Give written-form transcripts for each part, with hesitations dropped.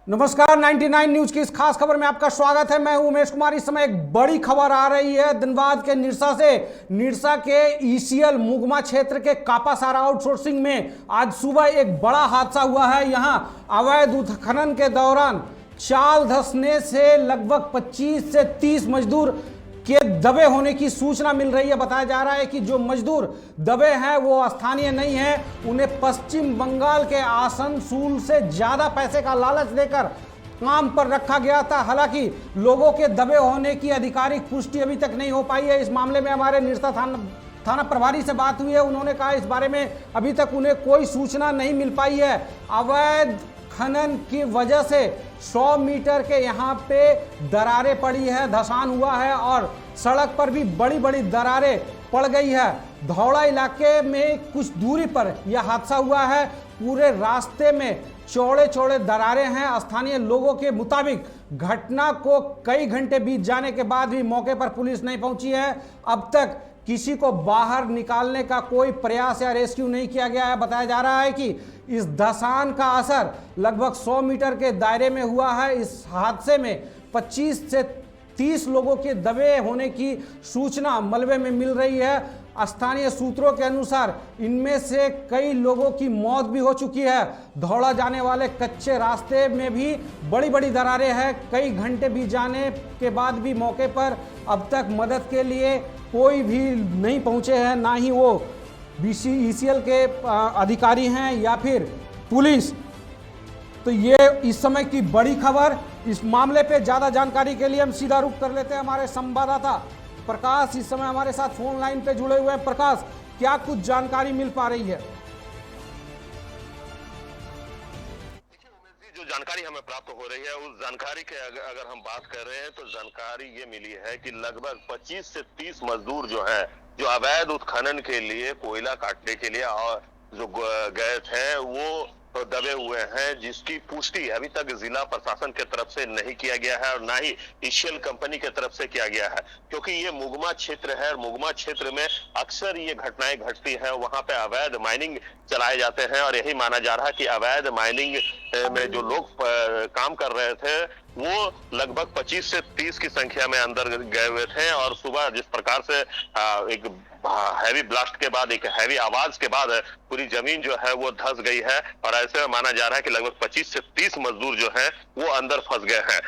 नमस्कार, 99 न्यूज की इस खास खबर में आपका स्वागत है। मैं हूं उमेश कुमार। इस समय एक बड़ी खबर आ रही है धनबाद के निरसा से। निरसा के ईसीएल मुगमा क्षेत्र के कापासारा आउटसोर्सिंग में आज सुबह एक बड़ा हादसा हुआ है। यहां अवैध उत्खनन के दौरान चाल धंसने से लगभग 25 से 30 मजदूर के दबे होने की सूचना मिल रही है। बताया जा रहा है कि जो मजदूर दबे हैं वो स्थानीय नहीं है। उन्हें पश्चिम बंगाल के आसनसोल से ज्यादा पैसे का लालच देकर काम पर रखा गया था। हालांकि लोगों के दबे होने की आधिकारिक पुष्टि अभी तक नहीं हो पाई है। इस मामले में हमारे निरसा थाना प्रभारी से बात हुई है। उन्होंने कहा इस बारे में अभी तक उन्हें कोई सूचना नहीं मिल पाई है। अवैध खनन की वजह से 100 मीटर के यहाँ पे दरारें पड़ी है, धंसान हुआ है और सड़क पर भी बड़ी बड़ी दरारें पड़ गई है। धौड़ा इलाके में कुछ दूरी पर यह हादसा हुआ है। पूरे रास्ते में चौड़े चौड़े दरारें हैं। स्थानीय लोगों के मुताबिक घटना को कई घंटे बीत जाने के बाद भी मौके पर पुलिस नहीं पहुंची है। अब तक किसी को बाहर निकालने का कोई प्रयास या रेस्क्यू नहीं किया गया है। बताया जा रहा है कि इस धंसान का असर लगभग 100 मीटर के दायरे में हुआ है। इस हादसे में 25 से 30 लोगों के दबे होने की सूचना मलबे में मिल रही है। स्थानीय सूत्रों के अनुसार इनमें से कई लोगों की मौत भी हो चुकी है। धौड़ा जाने वाले कच्चे रास्ते में भी बड़ी बड़ी दरारें हैं। कई घंटे बीत जाने के बाद भी मौके पर अब तक मदद के लिए कोई भी नहीं पहुंचे हैं, ना ही वो ईसीएल के अधिकारी हैं या फिर पुलिस। तो ये इस समय की बड़ी खबर। इस मामले पे ज्यादा जानकारी के लिए हम सीधा रुख कर लेते हैं हमारे संवाददाता प्रकाश इस समय हमारे साथ फोन लाइन पे जुड़े हुए हैं। प्रकाश, क्या कुछ जानकारी मिल पा रही है? जो जानकारी हमें प्राप्त हो रही है उस जानकारी के अगर हम बात कर रहे हैं तो जानकारी ये मिली है कि लगभग 25 से 30 मजदूर जो है जो अवैध उत्खनन के लिए कोयला काटने के लिए और जो गए थे वो तो दबे हुए हैं, जिसकी पुष्टि अभी तक जिला प्रशासन के तरफ से नहीं किया गया है और ना ही ईसीएल कंपनी के तरफ से किया गया है, क्योंकि ये मुगमा क्षेत्र है और मुगमा क्षेत्र में अक्सर ये घटनाएं घटती हैं। वहां पे अवैध माइनिंग चलाए जाते हैं और यही माना जा रहा है कि अवैध माइनिंग में जो लोग काम कर रहे थे वो लगभग 25 से 30 की संख्या में अंदर गए हुए थे। और सुबह जिस प्रकार से एक हैवी ब्लास्ट के बाद, एक हैवी आवाज के बाद पूरी जमीन जो है वो धंस गई है और ऐसे में माना जा रहा है कि लगभग 25 से 30 मजदूर जो हैं वो अंदर फंस गए हैं,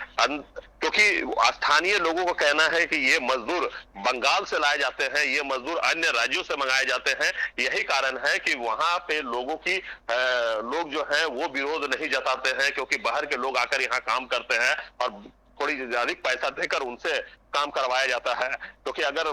क्योंकि स्थानीय लोगों का कहना है कि ये मजदूर बंगाल से लाए जाते हैं, ये मजदूर अन्य राज्यों से मंगाए जाते हैं। यही कारण है कि वहां पे लोग जो हैं वो विरोध नहीं जताते हैं, क्योंकि बाहर के लोग आकर यहाँ काम करते हैं और थोड़ी अधिक पैसा देकर उनसे काम करवाया जाता है। क्योंकि अगर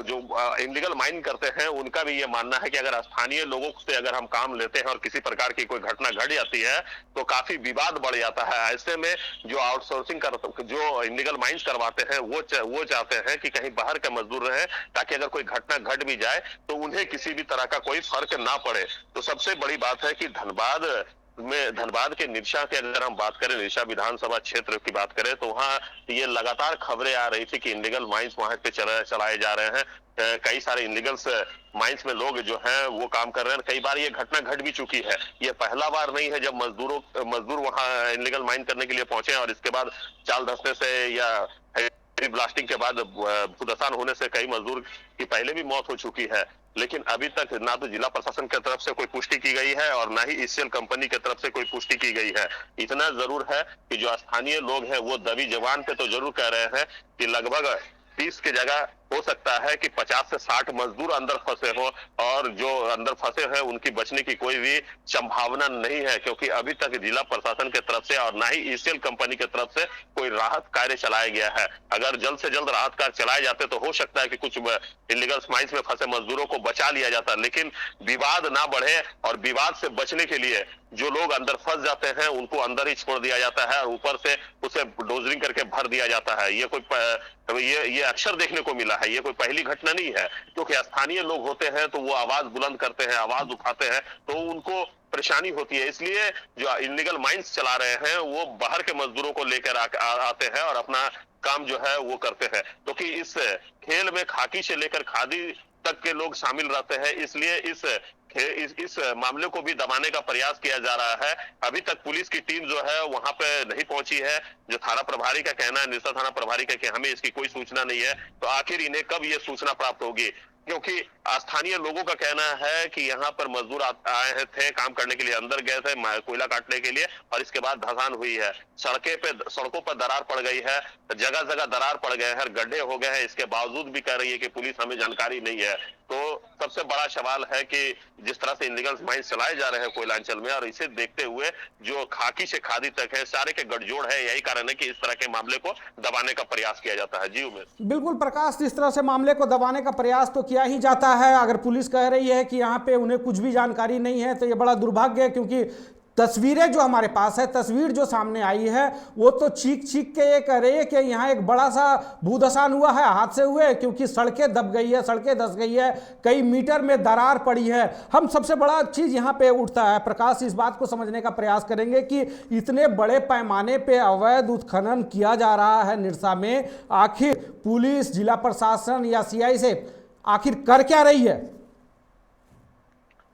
जो इलीगल माइन करते हैं उनका भी ये मानना है कि अगर स्थानीय लोगों से अगर हम काम लेते हैं और किसी प्रकार की कोई घटना घट जाती है तो काफी विवाद बढ़ जाता है। ऐसे में जो आउटसोर्सिंग जो इलीगल माइंस करवाते हैं वो चाहते हैं कि कहीं बाहर के मजदूर रहे, ताकि अगर कोई घटना घट भी जाए तो उन्हें किसी भी तरह का कोई फर्क ना पड़े। तो सबसे बड़ी बात है कि धनबाद के निरसा की अगर हम बात करें, निरसा विधानसभा क्षेत्र की बात करें, तो वहाँ ये लगातार खबरें आ रही थी कि इलीगल माइंस वहां पे चलाए जा रहे हैं। कई सारे इलीगल माइंस में लोग जो हैं वो काम कर रहे हैं। कई बार ये घटना घट भी चुकी है। ये पहला बार नहीं है जब मजदूर वहां इलीगल माइन करने के लिए पहुंचे और इसके बाद चाल धंसने से या ब्लास्टिंग के बाद भूदसान होने से कई मजदूर की पहले भी मौत हो चुकी है। लेकिन अभी तक ना तो जिला प्रशासन की तरफ से कोई पुष्टि की गई है और ना ही ईसीएल कंपनी की तरफ से कोई पुष्टि की गई है। इतना जरूर है कि जो स्थानीय लोग हैं वो दबी जवान पे तो जरूर कह रहे हैं कि लगभग 30 की जगह हो सकता है कि 50 से 60 मजदूर अंदर फंसे हो और जो अंदर फंसे हैं उनकी बचने की कोई भी संभावना नहीं है, क्योंकि अभी तक जिला प्रशासन की तरफ से और ना ही ईसीएल कंपनी की तरफ से कोई राहत कार्य चलाया गया है। अगर जल्द से जल्द राहत कार्य चलाए जाते तो हो सकता है कि कुछ इलीगल माइंस में फंसे मजदूरों को बचा लिया जाता, लेकिन विवाद ना बढ़े और विवाद से बचने के लिए जो लोग अंदर फंस जाते हैं उनको अंदर ही छोड़ दिया जाता है और ऊपर से उसे डोजरिंग करके भर दिया जाता है। ये अक्सर देखने को मिला है, ये कोई पहली घटना नहीं है। क्योंकि स्थानीय लोग होते हैं तो वो आवाज बुलंद करते हैं, आवाज उठाते हैं, तो उनको परेशानी होती है। इसलिए जो इलीगल माइंस चला रहे हैं वो बाहर के मजदूरों को लेकर आते हैं और अपना काम जो है वो करते हैं। क्योंकि इस खेल में खाकी से लेकर खादी तक के लोग शामिल रहते हैं, इसलिए इस मामले को भी दबाने का प्रयास किया जा रहा है। अभी तक पुलिस की टीम जो है वहां पे नहीं पहुंची है। जो थाना प्रभारी का कहना है, निरसा थाना प्रभारी का, कि हमें इसकी कोई सूचना नहीं है। तो आखिर इन्हें कब ये सूचना प्राप्त होगी? क्योंकि स्थानीय लोगों का कहना है कि यहाँ पर मजदूर आए थे काम करने के लिए, अंदर गए थे कोयला काटने के लिए, और इसके बाद धसान हुई है। सड़कों पर दरार पड़ गई है, जगह जगह दरार पड़ गए हैं, गड्ढे हो गए हैं। इसके बावजूद भी कह रही है कि पुलिस हमें जानकारी नहीं है। तो सबसे बड़ा सवाल है कि जिस तरह से इनलीगल माइंस चलाए जा रहे हैं कोयलांचल में, और इसे देखते हुए जो खाकी से खादी तक है सारे के गठजोड़ है। यही कारण है कि इस तरह के मामले को दबाने का प्रयास किया जाता है। जी उमेश। बिल्कुल प्रकाश, इस तरह से मामले को दबाने का प्रयास तो किया ही जाता है। अगर पुलिस कह रही है कि यहाँ पे उन्हें कुछ भी जानकारी नहीं है तो ये बड़ा दुर्भाग्य है, क्योंकि तस्वीरें जो हमारे पास है, तस्वीर जो सामने आई है, वो तो चीख चीख के ये कह रही है कि यहाँ एक बड़ा सा भूधसान हुआ है, हादसे हुए, क्योंकि सड़कें दब गई है, सड़कें धंस गई है, कई मीटर में दरार पड़ी है। हम सबसे बड़ा चीज़ यहाँ पे उठता है प्रकाश, इस बात को समझने का प्रयास करेंगे कि इतने बड़े पैमाने पे अवैध उत्खनन किया जा रहा है निरसा में, आखिर पुलिस, जिला प्रशासन या सीआई से आखिर कर क्या रही है?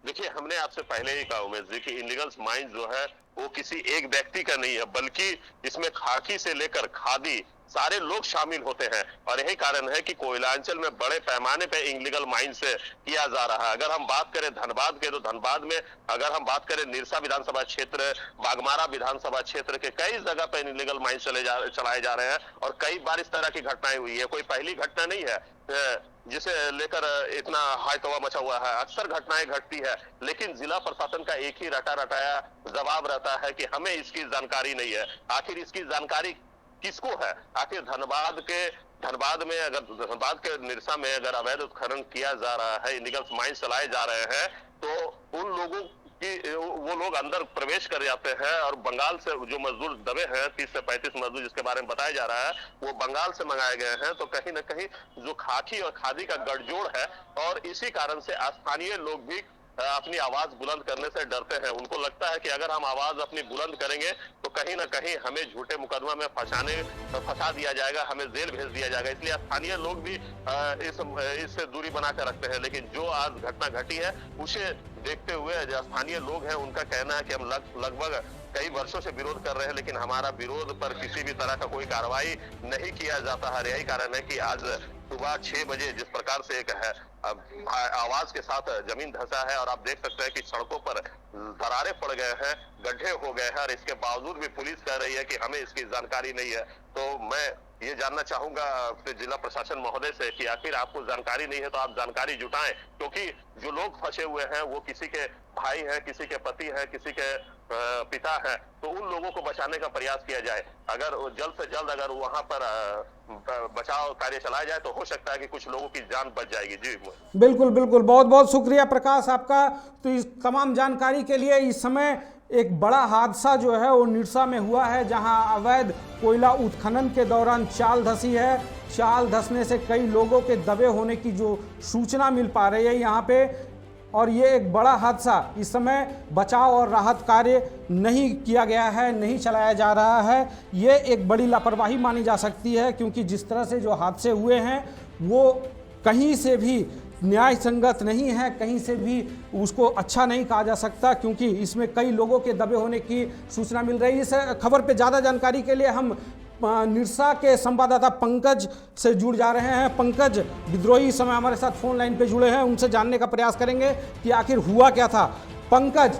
देखिए, हमने आपसे पहले ही कहा उमेश जी कि इनलीगल माइंस जो है वो किसी एक व्यक्ति का नहीं है, बल्कि इसमें खाकी से लेकर खादी सारे लोग शामिल होते हैं। और यही कारण है कि कोयलांचल में बड़े पैमाने पे इनलीगल माइंस किया जा रहा है। अगर हम बात करें धनबाद के, तो धनबाद में अगर हम बात करें निरसा विधानसभा क्षेत्र, बागमारा विधानसभा क्षेत्र के कई जगह पे इनलीगल माइंस चलाए जा रहे हैं, और कई बार इस तरह की घटनाएं हुई है। कोई पहली घटना नहीं है जिसे लेकर इतना हाई तौबा मचा हुआ है। अक्सर घटनाएं घटती है, लेकिन जिला प्रशासन का एक ही रटा रटाया जवाब रहता है कि हमें इसकी जानकारी नहीं है। आखिर इसकी जानकारी किसको है? आखिर धनबाद में, अगर धनबाद के निरसा में अगर अवैध उत्खनन किया जा रहा है, इनलीगल माइंस चलाए जा रहे हैं, तो उन लोगों कि वो लोग अंदर प्रवेश कर जाते हैं, और बंगाल से जो मजदूर दबे हैं, 30 से 35 मजदूर जिसके बारे में बताया जा रहा है, वो बंगाल से मंगाए गए हैं। तो कहीं ना कहीं जो खाकी और खादी का गठजोड़ है, और इसी कारण से स्थानीय लोग भी अपनी आवाज बुलंद करने से डरते हैं। उनको लगता है कि अगर हम आवाज अपनी बुलंद करेंगे तो कहीं ना कहीं हमें झूठे मुकदमा में फंसा दिया जाएगा, हमें जेल भेज दिया जाएगा। इसलिए स्थानीय लोग भी इससे दूरी बना कर रखते हैं। लेकिन जो आज घटना घटी है, उसे देखते हुए जो स्थानीय लोग हैं, उनका कहना है कि हम लगभग कई वर्षों से विरोध कर रहे हैं, लेकिन हमारा विरोध पर किसी भी तरह का कोई कार्रवाई नहीं किया जाता है। यही कारण है कि आज सुबह 6 बजे जिस प्रकार से एक है आवाज के साथ जमीन धंसा है, और आप देख सकते हैं कि सड़कों पर दरारें पड़ गए हैं, गड्ढे हो गए हैं, और इसके बावजूद भी पुलिस कह रही है कि हमें इसकी जानकारी नहीं है। तो मैं ये जानना चाहूंगा अपने जिला प्रशासन महोदय से कि आखिर आपको जानकारी नहीं है तो आप जानकारी जुटाएं, क्योंकि जो लोग फंसे हुए हैं वो किसी के भाई हैं, किसी के पति हैं, किसी के पिता हैं। तो उन लोगों को बचाने का प्रयास किया जाए। अगर जल्द से जल्द अगर वहां पर बचाव कार्य चलाया जाए तो हो सकता है कि कुछ लोगों की जान बच जाएगी। जी बिल्कुल बिल्कुल, बहुत बहुत शुक्रिया प्रकाश आपका तो इस तमाम जानकारी के लिए। इस समय एक बड़ा हादसा जो है वो निरसा में हुआ है, जहां अवैध कोयला उत्खनन के दौरान चाल धसी है। चाल धसने से कई लोगों के दबे होने की जो सूचना मिल पा रही है यहाँ पे, और ये एक बड़ा हादसा। इस समय बचाव और राहत कार्य नहीं किया गया है, नहीं चलाया जा रहा है। ये एक बड़ी लापरवाही मानी जा सकती है, क्योंकि जिस तरह से जो हादसे हुए हैं वो कहीं से भी न्याय संगत नहीं है, कहीं से भी उसको अच्छा नहीं कहा जा सकता, क्योंकि इसमें कई लोगों के दबे होने की सूचना मिल रही है। इस खबर पे ज़्यादा जानकारी के लिए हम निरसा के संवाददाता पंकज से जुड़ जा रहे हैं। पंकज विद्रोही इस समय हमारे साथ फोन लाइन पे जुड़े हैं, उनसे जानने का प्रयास करेंगे कि आखिर हुआ क्या था। पंकज,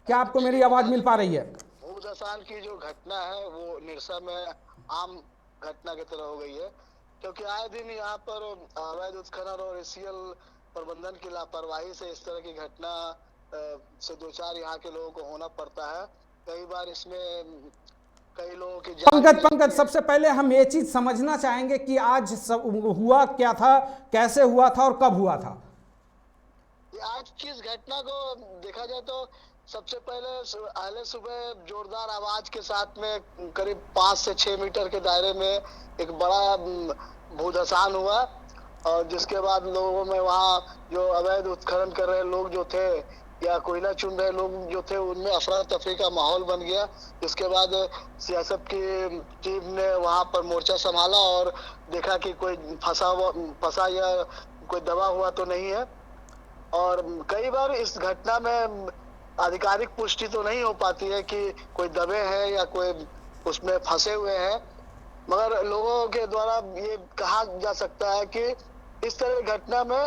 क्या आपको मेरी आवाज़ मिल पा रही है? भूधसान की जो घटना है वो निरसा में आम घटना की तरह हो गई है, क्योंकि आए दिन यहाँ पर अवैध उत्खनन और एसीएल प्रबंधन की लापरवाही से इस तरह की घटना से दो चार यहाँ के लोगों को होना पड़ता है। कई बार इसमें कई लोगों की पंकज सबसे पहले हम ये चीज समझना चाहेंगे कि आज हुआ क्या था, कैसे हुआ था और कब हुआ था। आज की इस घटना को देखा जाए तो सबसे पहले सुबह जोरदार आवाज के साथ में करीब 5 से 6 मीटर के दायरे में एक बड़ा भूधसान हुआ, और जिसके बाद लोगों में वहाँ जो अवैध उत्खनन कर रहे लोग जो थे या कोयला चुन रहे लोग जो थे, उनमें अफरा तफरी का माहौल बन गया। जिसके बाद सियासत की टीम ने वहां पर मोर्चा संभाला और देखा कि कोई फंसा या कोई दबा हुआ तो नहीं है। और कई बार इस घटना में आधिकारिक पुष्टि तो नहीं हो पाती है कि कोई दबे हैं या कोई उसमें फंसे हुए हैं, मगर लोगों के द्वारा ये कहा जा सकता है कि इस तरह की घटना में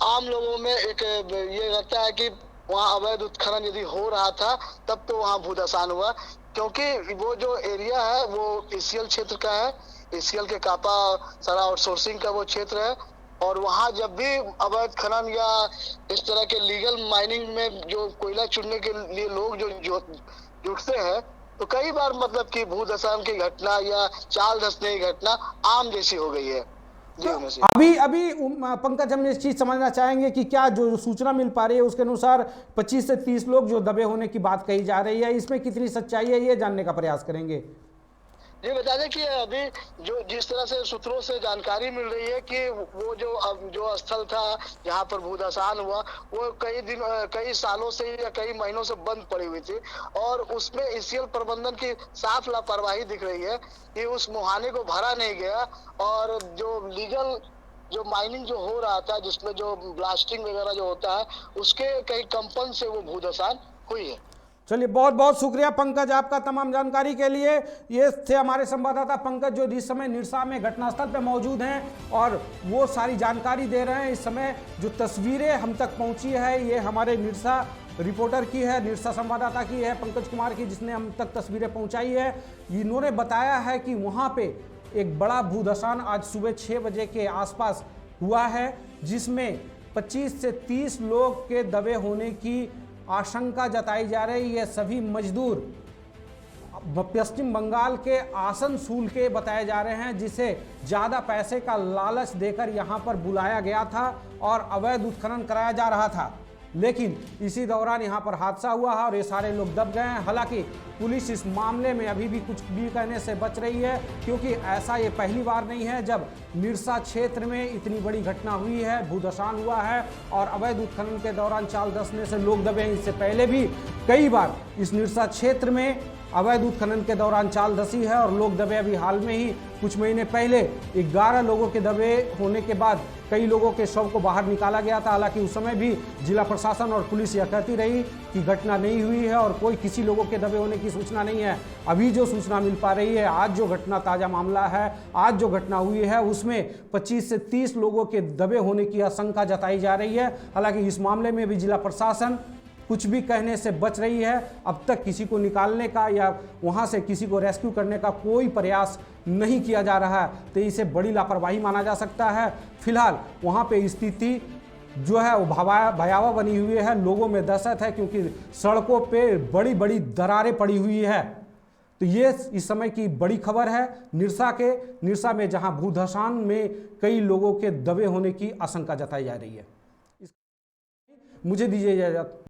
आम लोगों में एक ये रहता है कि वहाँ अवैध उत्खनन यदि हो रहा था तब तो वहाँ भूदसान हुआ, क्योंकि वो जो एरिया है वो ईसीएल क्षेत्र का है। ईसीएल के कापा सारा आउटसोर्सिंग का वो क्षेत्र है, और वहाँ जब भी अवैध खनन या इस तरह के लीगल माइनिंग में जो कोयला चुनने के लिए लोग जो जुटते हैं, तो कई बार मतलब कि भूदसान की घटना या चाल धंसने की घटना आम जैसी हो गई है। अभी अभी पंकज, हम इस चीज समझना चाहेंगे कि क्या जो सूचना मिल पा रही है उसके अनुसार 25 से 30 लोग जो दबे होने की बात कही जा रही है, इसमें कितनी सच्चाई है ये जानने का प्रयास करेंगे। ये बता दें कि अभी जो जिस तरह से सूत्रों से जानकारी मिल रही है कि वो जो स्थल था जहां पर भूदसान हुआ वो कई सालों से या कई महीनों से बंद पड़ी हुई थी, और उसमें ईसीएल प्रबंधन की साफ लापरवाही दिख रही है कि उस मुहाने को भरा नहीं गया, और जो लीगल जो माइनिंग जो हो रहा था जिसमें जो ब्लास्टिंग वगैरह जो होता है उसके कई कंपन से वो भूदसान हुई है। चलिए, बहुत बहुत शुक्रिया पंकज आपका तमाम जानकारी के लिए। ये थे हमारे संवाददाता पंकज जो इस समय निरसा में घटनास्थल पे मौजूद हैं और वो सारी जानकारी दे रहे हैं। इस समय जो तस्वीरें हम तक पहुंची है ये हमारे निरसा रिपोर्टर की है, निरसा संवाददाता की है, पंकज कुमार की, जिसने हम तक तस्वीरें पहुंचाई है। इन्होंने बताया है कि वहाँ पे एक बड़ा भूदसान आज सुबह 6 बजे के आसपास हुआ है, जिसमें 25 से 30 लोग के दबे होने की आशंका जताई जा रही है। सभी मजदूर पश्चिम बंगाल के आसनसोल के बताए जा रहे हैं, जिसे ज़्यादा पैसे का लालच देकर यहां पर बुलाया गया था और अवैध उत्खनन कराया जा रहा था। लेकिन इसी दौरान यहां पर हादसा हुआ है और ये सारे लोग दब गए हैं। हालांकि पुलिस इस मामले में अभी भी कुछ भी कहने से बच रही है, क्योंकि ऐसा ये पहली बार नहीं है जब निरसा क्षेत्र में इतनी बड़ी घटना हुई है, भूदसान हुआ है और अवैध उत्खनन के दौरान चाल धंसने से लोग दबे हैं। इससे पहले भी कई बार इस निरसा क्षेत्र में अवैध उत्खनन के दौरान चाल धंसी है और लोग दबे। अभी हाल में ही कुछ महीने पहले 11 लोगों के दबे होने के बाद कई लोगों के शव को बाहर निकाला गया था। हालांकि उस समय भी जिला प्रशासन और पुलिस यह कहती रही कि घटना नहीं हुई है और कोई किसी लोगों के दबे होने की सूचना नहीं है। अभी जो सूचना मिल पा रही है, आज जो घटना ताज़ा मामला है, आज जो घटना हुई है उसमें 25 से 30 लोगों के दबे होने की आशंका जताई जा रही है। हालांकि इस मामले में भी जिला प्रशासन कुछ भी कहने से बच रही है। अब तक किसी को निकालने का या वहां से किसी को रेस्क्यू करने का कोई प्रयास नहीं किया जा रहा है, तो इसे बड़ी लापरवाही माना जा सकता है। फिलहाल वहां पे स्थिति जो है वो भयावह बनी हुई है, लोगों में दहशत है क्योंकि सड़कों पे बड़ी बड़ी दरारें पड़ी हुई है। तो ये इस समय की बड़ी खबर है निरसा में जहां भूदसान में कई लोगों के दबे होने की आशंका जताई जा रही है। मुझे दीजिए इजाजत।